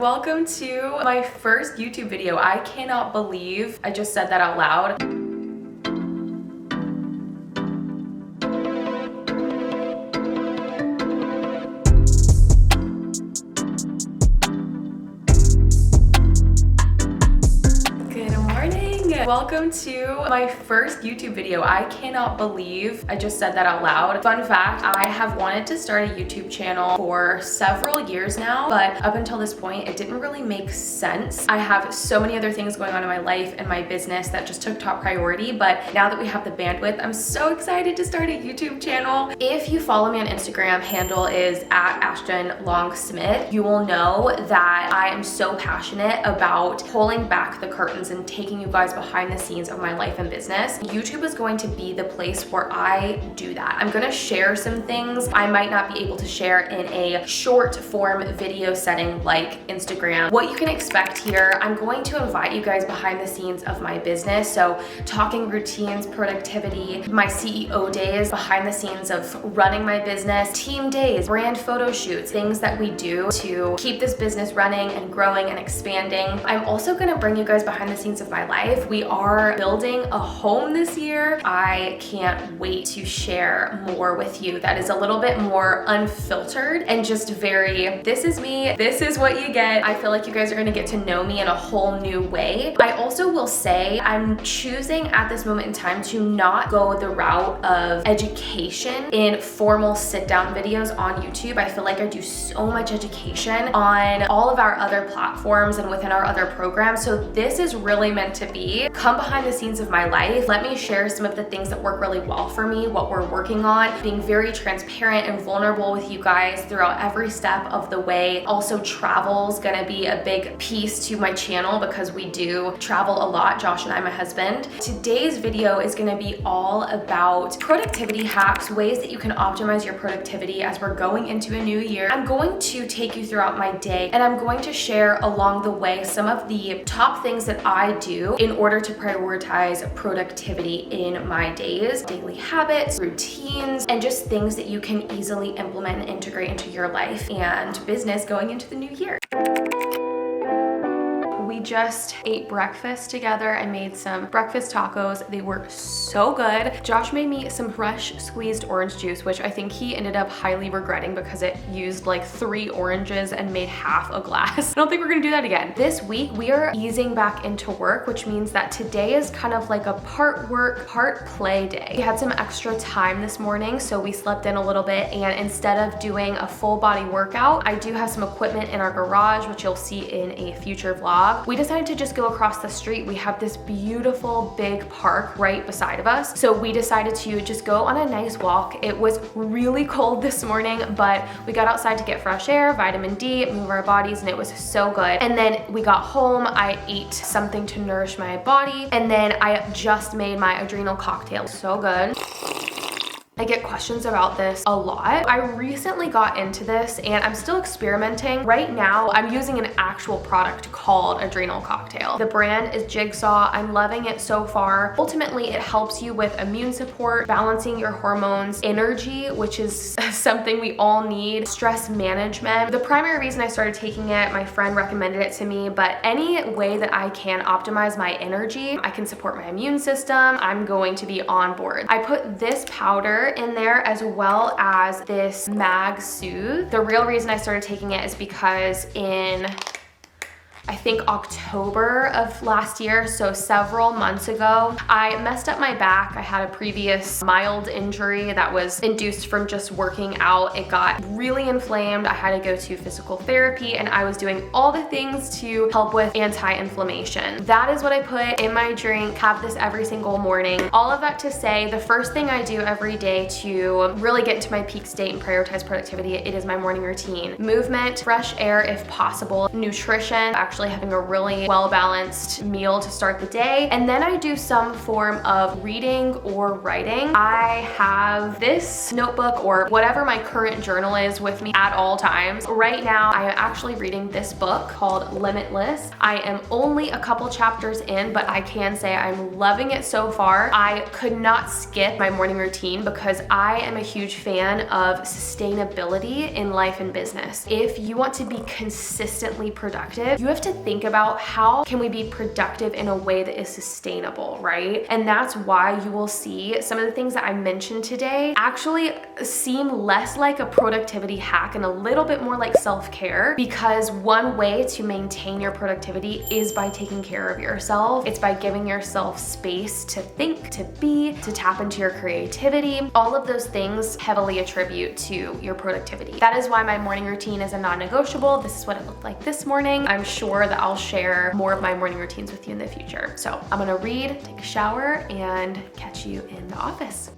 Welcome to my first YouTube video. I cannot believe I just said that out loud. Welcome to my first YouTube video. I cannot believe I just said that out loud. Fun fact, I have wanted to start a YouTube channel for several years now, but up until this point, it didn't really make sense. I have so many other things going on in my life and my business that just took top priority, but now that we have the bandwidth, I'm so excited to start a YouTube channel. If you follow me on Instagram, handle is @AshtonLongSmith. You will know that I am so passionate about pulling back the curtains and taking you guys behind the scenes of my life and business. YouTube is going to be the place where I do that. I'm gonna share some things I might not be able to share in a short form video setting like Instagram. What you can expect here, I'm going to invite you guys behind the scenes of my business. So talking routines, productivity, my CEO days, behind the scenes of running my business, team days, brand photo shoots, things that we do to keep this business running and growing and expanding. I'm also gonna bring you guys behind the scenes of my life. We are building a home this year. I can't wait to share more with you that is a little bit more unfiltered and just very, this is me, this is what you get. I feel like you guys are gonna get to know me in a whole new way. I also will say I'm choosing at this moment in time to not go the route of education in formal sit-down videos on YouTube. I feel like I do so much education on all of our other platforms and within our other programs. So this is really meant to be come behind the scenes of my life. Let me share some of the things that work really well for me, what we're working on, being very transparent and vulnerable with you guys throughout every step of the way. Also, travel's gonna be a big piece to my channel because we do travel a lot, Josh and I, my husband. Today's video is gonna be all about productivity hacks, ways that you can optimize your productivity as we're going into a new year. I'm going to take you throughout my day and I'm going to share along the way some of the top things that I do in order to prioritize productivity in my days, daily habits, routines, and just things that you can easily implement and integrate into your life and business going into the new year. We just ate breakfast together. I made some breakfast tacos. They were so good. Josh made me some fresh squeezed orange juice, which I think he ended up highly regretting because it used like 3 oranges and made half a glass. I don't think we're gonna do that again. This week, we are easing back into work, which means that today is kind of like a part work, part play day. We had some extra time this morning, so we slept in a little bit, and instead of doing a full body workout, I do have some equipment in our garage, which you'll see in a future vlog. We decided to just go across the street. We have this beautiful big park right beside of us. So we decided to just go on a nice walk. It was really cold this morning, but we got outside to get fresh air, vitamin D, move our bodies, and it was so good. And then we got home, I ate something to nourish my body, and then I just made my adrenal cocktail. So good. I get questions about this a lot. I recently got into this and I'm still experimenting. Right now, I'm using an actual product called Adrenal Cocktail. The brand is Jigsaw. I'm loving it so far. Ultimately, it helps you with immune support, balancing your hormones, energy, which is something we all need, stress management. The primary reason I started taking it, my friend recommended it to me, but any way that I can optimize my energy, I can support my immune system, I'm going to be on board. I put this powder in there as well as this Mag Soothe. The real reason I started taking it is because in I think October of last year, so several months ago, I messed up my back. I had a previous mild injury that was induced from just working out. It got really inflamed. I had to go to physical therapy and I was doing all the things to help with anti-inflammation. That is what I put in my drink, have this every single morning. All of that to say, the first thing I do every day to really get into my peak state and prioritize productivity, it is my morning routine. Movement, fresh air if possible, nutrition, actually actually having a really well-balanced meal to start the day. And then I do some form of reading or writing. I have this notebook or whatever my current journal is with me at all times. Right now, I am actually reading this book called Limitless. I am only a couple chapters in, but I can say I'm loving it so far. I could not skip my morning routine because I am a huge fan of sustainability in life and business. If you want to be consistently productive, you have to think about how can we be productive in a way that is sustainable, right? And that's why you will see some of the things that I mentioned today actually seem less like a productivity hack and a little bit more like self-care, because one way to maintain your productivity is by taking care of yourself. It's by giving yourself space to think, to be, to tap into your creativity. All of those things heavily attribute to your productivity. That is why my morning routine is a non-negotiable. This is what it looked like this morning. I'm sure that I'll share more of my morning routines with you in the future. So I'm gonna read, take a shower, and catch you in the office.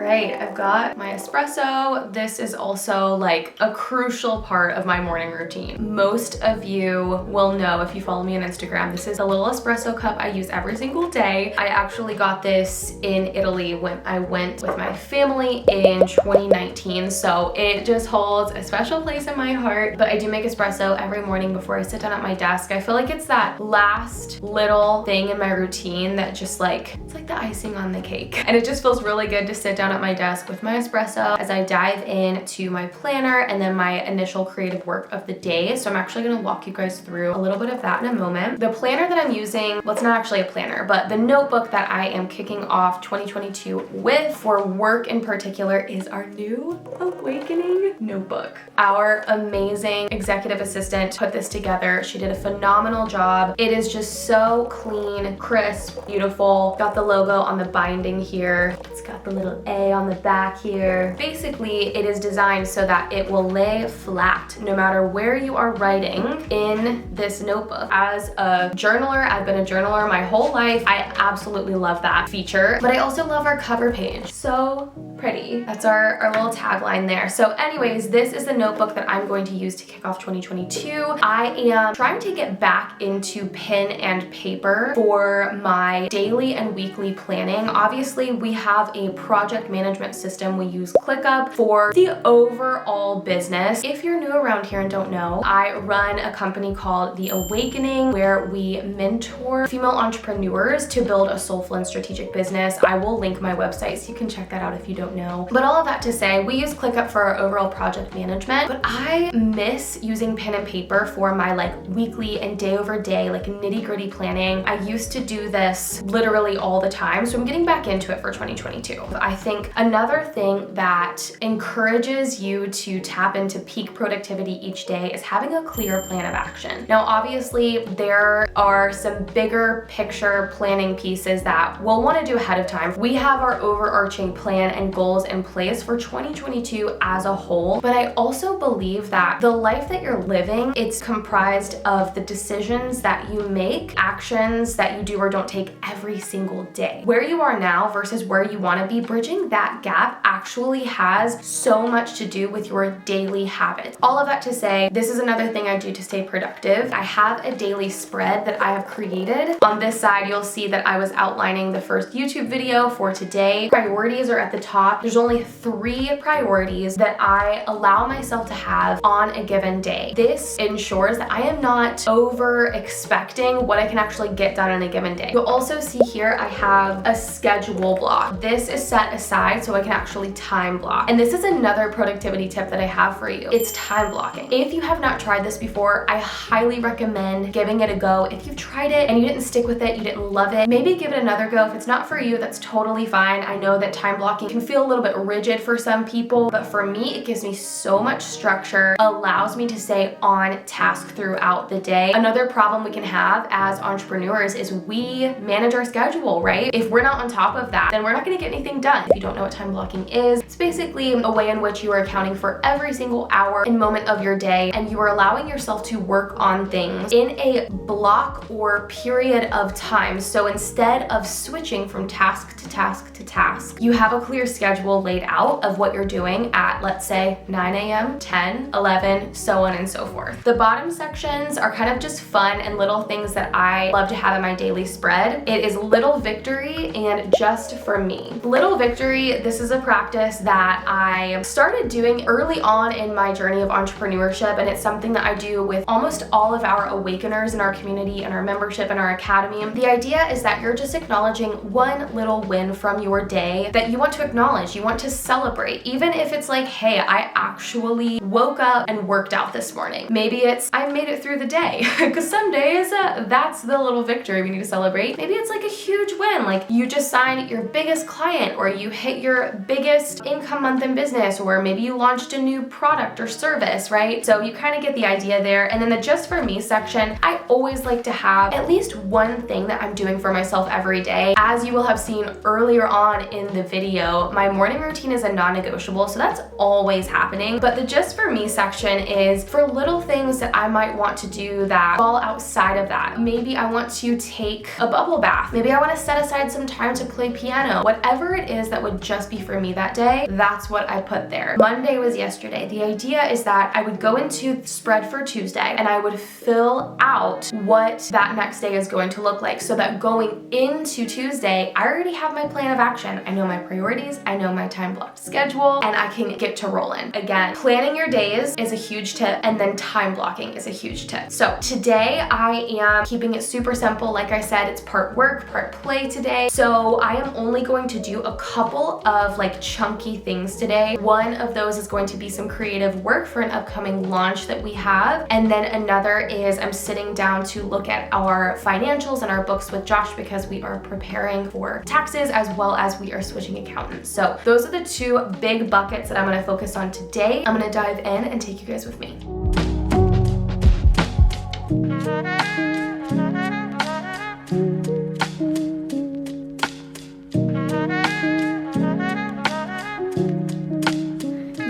I've got my espresso. This is also like a crucial part of my morning routine. Most of you will know if you follow me on Instagram, this is a little espresso cup I use every single day. I actually got this in Italy when I went with my family in 2019, so it just holds a special place in my heart. But I do make espresso every morning before I sit down at my desk. I feel like it's that last little thing in my routine that just it's like the icing on the cake. And it just feels really good to sit down at my desk with my espresso as I dive into my planner and then my initial creative work of the day. So I'm actually gonna walk you guys through a little bit of that in a moment. The planner that I'm using, well, it's not actually a planner, but the notebook that I am kicking off 2022 with for work in particular is our new Awakening notebook. Our amazing executive assistant put this together. She did a phenomenal job. It is just so clean, crisp, beautiful. Got the logo on the binding here. It's got the little A on the back here. Basically, it is designed so that it will lay flat no matter where you are writing in this notebook. As a journaler, I've been a journaler my whole life. I absolutely love that feature, but I also love our cover page. So pretty. That's our little tagline there. So anyways, this is the notebook that I'm going to use to kick off 2022. I am trying to get back into pen and paper for my daily and weekly planning. Obviously, we have a project management system. We use ClickUp for the overall business. If you're new around here and don't know, I run a company called The Awakening where we mentor female entrepreneurs to build a soulful and strategic business. I will link my website so you can check that out if you don't know. But all of that to say, we use ClickUp for our overall project management, but I miss using pen and paper for my weekly and day over day, nitty-gritty planning. I used to do this literally all the time, so I'm getting back into it for 2022. I think another thing that encourages you to tap into peak productivity each day is having a clear plan of action. Now, obviously, there are some bigger picture planning pieces that we'll want to do ahead of time. We have our overarching plan and goals in place for 2022 as a whole, but I also believe that the life that you're living, it's comprised of the decisions that you make, actions that you do or don't take every single day. Where you are now versus where you want to be, bridging that gap actually has so much to do with your daily habits. All of that to say, this is another thing I do to stay productive. I have a daily spread that I have created. On this side, you'll see that I was outlining the first YouTube video for today. Priorities are at the top. There's only 3 priorities that I allow myself to have on a given day. This ensures that I am not over expecting what I can actually get done in a given day. You'll also see here I have a schedule block. This is set aside so I can actually time block. And this is another productivity tip that I have for you. It's time blocking. If you have not tried this before, I highly recommend giving it a go. If you've tried it and you didn't stick with it, you didn't love it, maybe give it another go. If it's not for you, that's totally fine. I know that time blocking can feel a little bit rigid for some people, but for me, it gives me so much structure, allows me to stay on task throughout the day. Another problem we can have as entrepreneurs is we manage our schedule, right? If we're not on top of that, then we're not gonna get anything done. If you don't know what time blocking is. It's basically a way in which you are accounting for every single hour and moment of your day, and you are allowing yourself to work on things in a block or period of time. So instead of switching from task to task to task, you have a clear schedule laid out of what you're doing at, let's say, 9 a.m., 10, 11, so on and so forth. The bottom sections are kind of just fun and little things that I love to have in my daily spread. It is Little Victory and Just for Me. Little Victory, this is a practice that I started doing early on in my journey of entrepreneurship, and it's something that I do with almost all of our awakeners in our community and our membership and our academy. The idea is that you're just acknowledging one little win from your day that you want to acknowledge, you want to celebrate, even if it's like, hey, I actually woke up and worked out this morning. Maybe it's I made it through the day, because some days that's the little victory we need to celebrate. Maybe it's like a huge win, like you just signed your biggest client, or you hit your biggest income month in business, or maybe you launched a new product or service, right? So you kind of get the idea there. And then the Just for Me section, I always like to have at least one thing that I'm doing for myself every day. As you will have seen earlier on in the video, my morning routine is a non-negotiable, so that's always happening. But the Just for Me section is for little things that I might want to do that fall outside of that. Maybe I want to take a bubble bath. Maybe I want to set aside some time to play piano. Whatever it is that would just be for me that day, that's what I put there. Monday was yesterday. The idea is that I would go into spread for Tuesday and I would fill out what that next day is going to look like, so that going into Tuesday, I already have my plan of action. I know my priorities, I know my time blocked schedule, and I can get to rolling. Again, planning your days is a huge tip, and then time blocking is a huge tip. So today I am keeping it super simple. Like I said, it's part work, part play today. So I am only going to do a couple of like chunky things today. One of those is going to be some creative work for an upcoming launch that we have. And then another is I'm sitting down to look at our financials and our books with Josh, because we are preparing for taxes as well as we are switching accountants. So those are the two big buckets that I'm gonna focus on today. I'm gonna dive in and take you guys with me.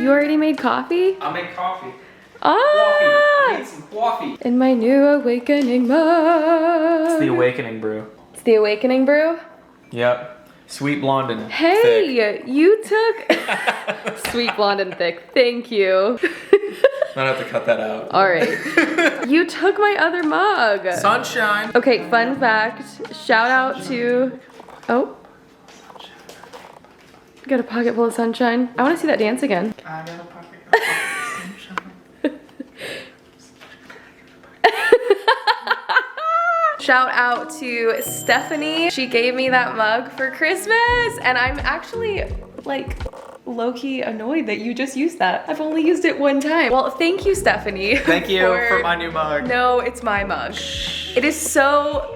You already made coffee? I made coffee. Ah! I made some coffee. In my new awakening mug. It's the awakening brew. It's the awakening brew? Yep. Sweet blonde and Hey, thick. you took sweet blonde and thick. Thank you. I'll have to cut that out. All right. You took my other mug. Sunshine. Okay, fun fact. Shout out to, oh. Got a pocket full of sunshine. I want to see that dance again. I got a pocket full of sunshine. Shout out to Stephanie. She gave me that mug for Christmas, and I'm actually like low-key annoyed that you just used that. I've only used it one time. Well, thank you, Stephanie. Thank you for my new mug. No, it's my mug. It is so...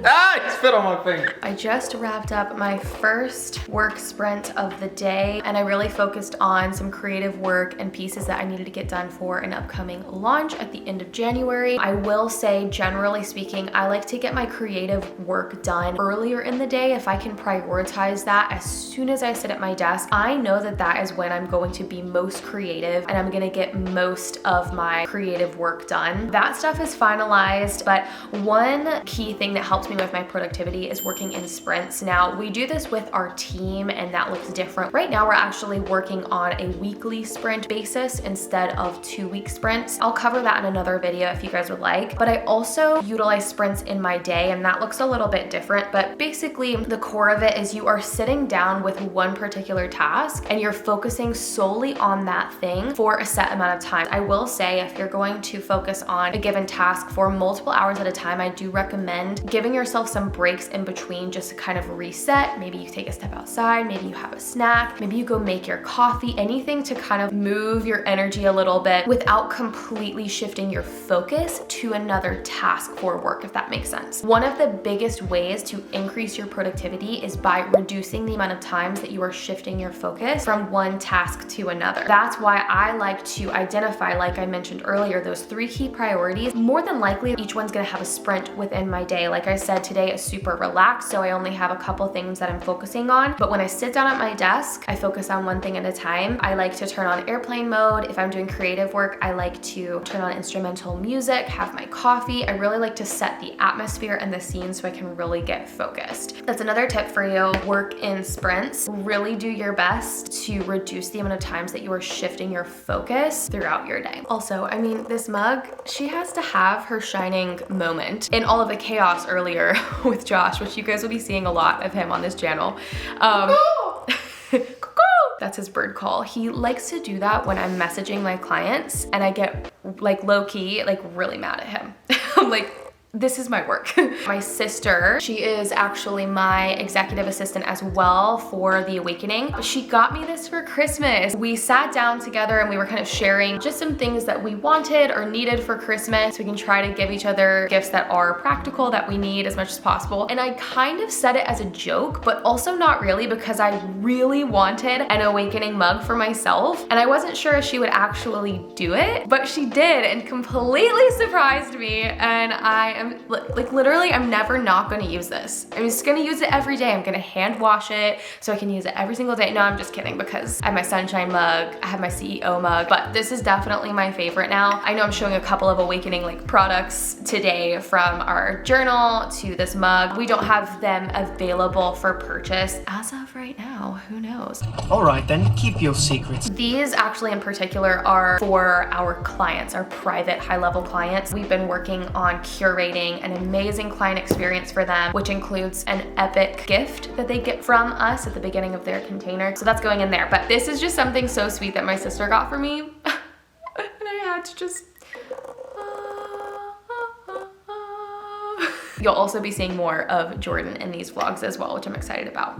Ah, it spit on my finger. I just wrapped up my first work sprint of the day, and I really focused on some creative work and pieces that I needed to get done for an upcoming launch at the end of January. I will say, generally speaking, I like to get my creative work done earlier in the day. If I can prioritize that as soon as I sit at my desk, I know that that is when I'm going to be most creative and I'm gonna get most of my creative work done. That stuff is finalized, but one key thing that helps me with my productivity is working in sprints. Now, we do this with our team and that looks different. Right now, we're actually working on a weekly sprint basis instead of 2-week sprints. I'll cover that in another video if you guys would like, but I also utilize sprints in my day, and that looks a little bit different, but basically the core of it is you are sitting down with one particular task and you're focusing solely on that thing for a set amount of time. I will say, if you're going to focus on a given task for multiple hours at a time, I do recommend giving yourself some breaks in between just to kind of reset. Maybe you take a step outside, maybe you have a snack, maybe you go make your coffee, anything to kind of move your energy a little bit without completely shifting your focus to another task for work, if that makes sense. One of the biggest ways to increase your productivity is by reducing the amount of times that you are shifting your focus from one task to another. That's why I like to identify, like I mentioned earlier, those 3 key priorities. More than likely, each one's gonna have a sprint within my day. Like I said, said, today is super relaxed, so I only have a couple things that I'm focusing on. But when I sit down at my desk, I focus on one thing at a time. I like to turn on airplane mode. If I'm doing creative work, I like to turn on instrumental music, have my coffee. I really like to set the atmosphere and the scene so I can really get focused. That's another tip for you. Work in sprints. Really do your best to reduce the amount of times that you are shifting your focus throughout your day. Also, I mean, this mug, she has to have her shining moment in all of the chaos earlier with Josh, which you guys will be seeing a lot of him on this channel. That's his bird call. He likes to do that when I'm messaging my clients and I get like low-key, like really mad at him. I'm like, this is my work. My sister, she is actually my executive assistant as well for The Awakening. She got me this for Christmas. We sat down together and we were kind of sharing just some things that we wanted or needed for Christmas. We can try to give each other gifts that are practical, that we need as much as possible. And I kind of said it as a joke, but also not really, because I really wanted an Awakening mug for myself. And I wasn't sure if she would actually do it, but she did and completely surprised me. And I'm like, literally, I'm never not gonna use this. I'm just gonna use it every day. I'm gonna hand wash it so I can use it every single day. No, I'm just kidding, because I have my Sunshine mug, I have my CEO mug, but this is definitely my favorite now. I know I'm showing a couple of Awakening like products today, from our journal to this mug. We don't have them available for purchase as of right now. Who knows? All right, then keep your secrets. These actually in particular are for our clients, our private high-level clients. We've been working on curating an amazing client experience for them, which includes an epic gift that they get from us at the beginning of their container. So that's going in there. But this is just something so sweet that my sister got for me. And I had to just... You'll also be seeing more of Jordan in these vlogs as well, which I'm excited about.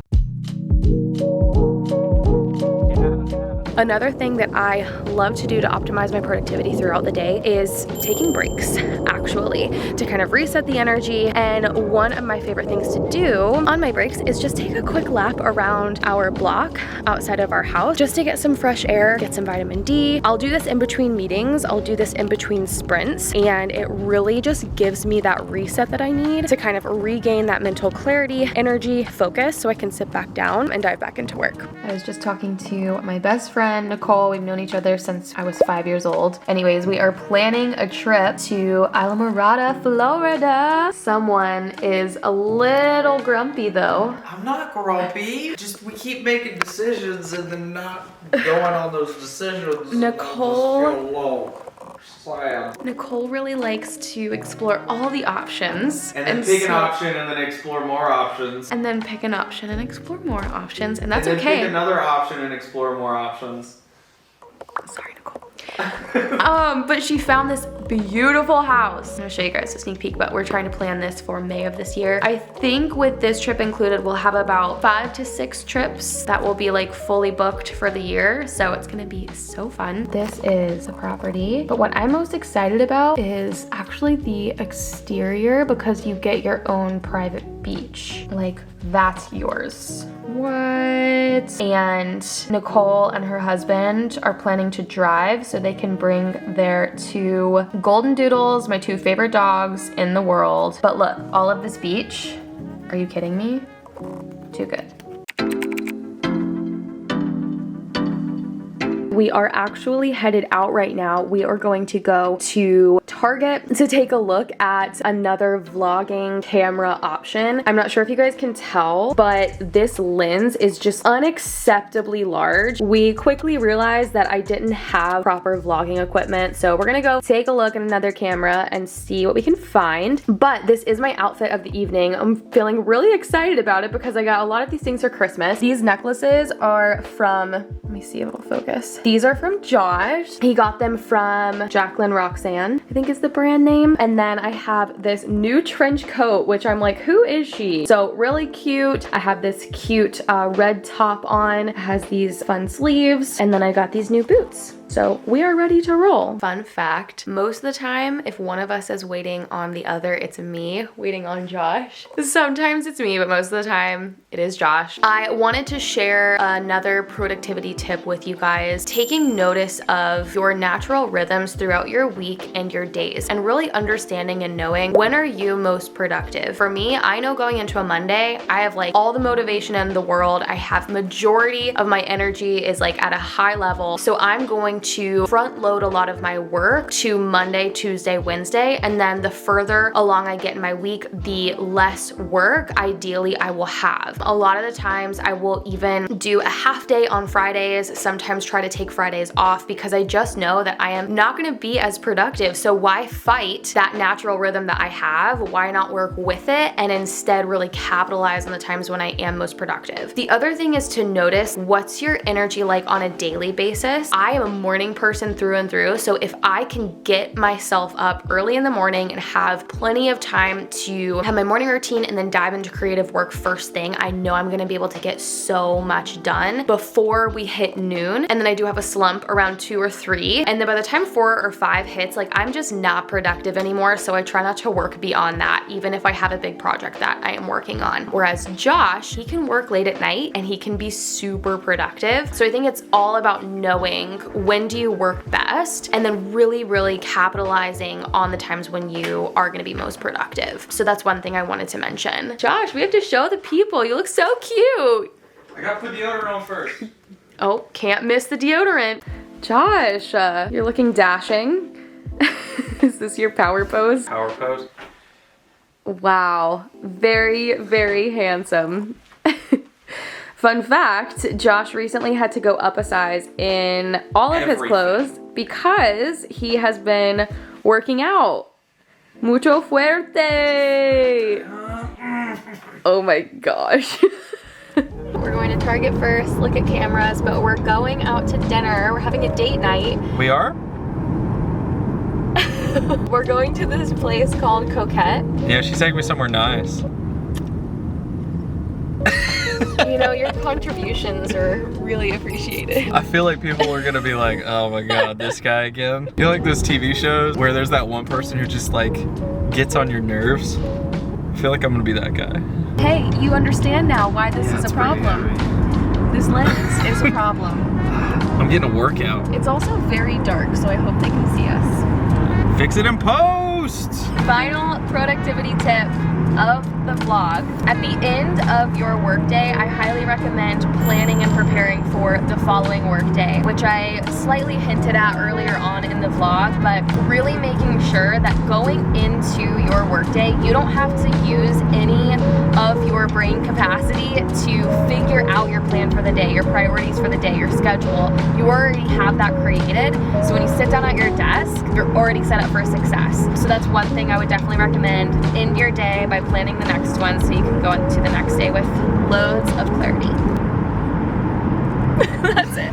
Another thing that I love to do to optimize my productivity throughout the day is taking breaks, actually, to kind of reset the energy. And one of my favorite things to do on my breaks is just take a quick lap around our block outside of our house, just to get some fresh air, get some vitamin D. I'll do this in between meetings, I'll do this in between sprints, and it really just gives me that reset that I need to kind of regain that mental clarity, energy, focus, so I can sit back down and dive back into work. I was just talking to my best friend, Nicole. We've known each other since I was 5 years old. Anyways, we are planning a trip to Islamorada, Florida. Someone is a little grumpy though. I'm not grumpy. Just we keep making decisions and then not going on those decisions. Nicole really likes to explore all the options. And then pick an option and then explore more options. And then pick an option and explore more options. And that's and then okay. Pick another option and explore more options. Sorry, Nicole. But she found this beautiful house. I'm gonna show you guys a sneak peek, but we're trying to plan this for May of this year. I think with this trip included, we'll have about 5 to 6 trips that will be like fully booked for the year. So it's gonna be so fun. This is the property, but what I'm most excited about is actually the exterior, because you get your own private beach. Like, that's yours. What? And Nicole and her husband are planning to drive so they can bring their 2 golden doodles, my 2 favorite dogs in the world. But look, all of this beach, are you kidding me? Too good. We are actually headed out right now. We are going to go to Target to take a look at another vlogging camera option. I'm not sure if you guys can tell, but this lens is just unacceptably large. We quickly realized that I didn't have proper vlogging equipment, so we're gonna go take a look at another camera and see what we can find. But this is my outfit of the evening. I'm feeling really excited about it because I got a lot of these things for Christmas. These necklaces are from, let me see if it'll focus. These are from Josh. He got them from Jacqueline Roxanne, I think is the brand name. And then I have this new trench coat, which I'm like, who is she? So really cute. I have this cute red top on. It has these fun sleeves. And then I got these new boots. So we are ready to roll. Fun fact, most of the time, if one of us is waiting on the other, it's me waiting on Josh. Sometimes it's me, but most of the time it is Josh. I wanted to share another productivity tip with you guys, taking notice of your natural rhythms throughout your week and your days, and really understanding and knowing when are you most productive. For me, I know going into a Monday, I have like all the motivation in the world. I have majority of my energy is like at a high level. So I'm going to front load a lot of my work to Monday, Tuesday, Wednesday, and then the further along I get in my week, the less work ideally I will have. A lot of the times I will even do a half day on Fridays, sometimes try to take Fridays off because I just know that I am not going to be as productive. So why fight that natural rhythm that I have? Why not work with it and instead really capitalize on the times when I am most productive? The other thing is to notice what's your energy like on a daily basis. I am a morning person through and through, so if I can get myself up early in the morning and have plenty of time to have my morning routine and then dive into creative work first thing, I know I'm gonna be able to get so much done before we hit noon. And then I do have a slump around 2 or 3, and then by the time 4 or 5 hits, like I'm just not productive anymore, so I try not to work beyond that, even if I have a big project that I am working on. Whereas Josh, he can work late at night and he can be super productive. So I think it's all about knowing when do you work best and then really capitalizing on the times when you are gonna be most productive. So that's one thing I wanted to mention. Josh, we have to show the people. You look so cute. I gotta put deodorant on first. Oh, can't miss the deodorant. Josh, you're looking dashing. Is this your power pose? Power pose. Wow, very handsome. Fun fact, Josh recently had to go up a size in all of his clothes because he has been working out. Mucho fuerte. Oh my gosh. We're going to Target first, look at cameras, but we're going out to dinner. We're having a date night. We are? We're going to this place called Coquette. Yeah, she's taking me somewhere nice. You know, your contributions are really appreciated. I feel like people are gonna be like, oh my god, this guy again. You know, like those TV shows where there's that one person who just like gets on your nerves? I feel like I'm gonna be that guy. Hey, you understand now why this is a problem. This lens is a problem. I'm getting a workout. It's also very dark, so I hope they can see us. Fix it in post! Final productivity tip of the vlog. At the end of your workday, I highly recommend planning and preparing for the following workday, which I slightly hinted at earlier on in the vlog, but really making sure that going into your workday, you don't have to use any of your brain capacity to figure out your plan for the day, your priorities for the day, your schedule. You already have that created, so when you sit down at your desk, you're already set up for success. So that's one thing I would definitely recommend. End your day by planning the next one so you can go into the next day with loads of clarity. That's it.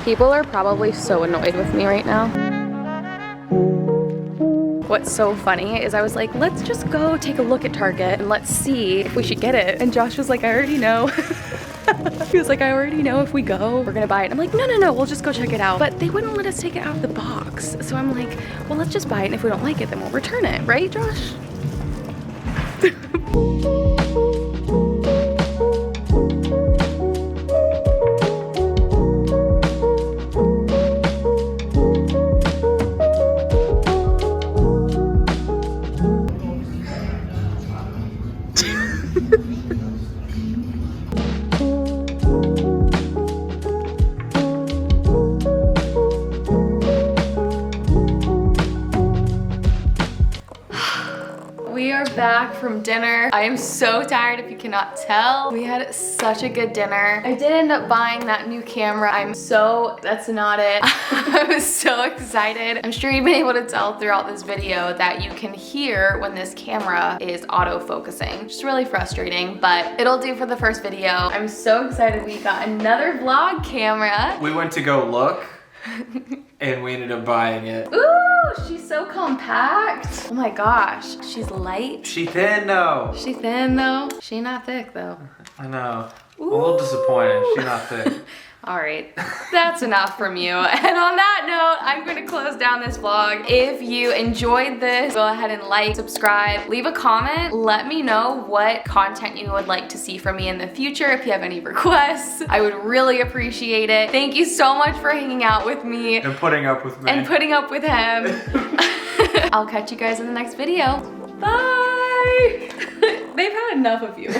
People are probably so annoyed with me right now. What's so funny is I was like, let's just go take a look at Target and let's see if we should get it. And Josh was like, I already know. He was like, I already know if we go, we're gonna buy it. I'm like, no, we'll just go check it out. But they wouldn't let us take it out of the box. So I'm like, well, let's just buy it. And if we don't like it, then we'll return it. Right, Josh? Back from dinner. I am so tired if you cannot tell. We had such a good dinner. I did end up buying that new camera. That's not it. I was so excited. I'm sure you've been able to tell throughout this video that you can hear when this camera is auto-focusing. Just really frustrating, but it'll do for the first video. I'm so excited we got another vlog camera. We went to go look and we ended up buying it. Ooh, she's so compact. Oh my gosh, she's light. She thin though. She thin though. She not thick though. I know. Ooh. I'm a little disappointed. She's not thick. All right, that's enough from you. And on that note, I'm gonna close down this vlog. If you enjoyed this, go ahead and like, subscribe, leave a comment. Let me know what content you would like to see from me in the future. If you have any requests, I would really appreciate it. Thank you so much for hanging out with me. And putting up with me. And putting up with him. I'll catch you guys in the next video. Bye. They've had enough of you.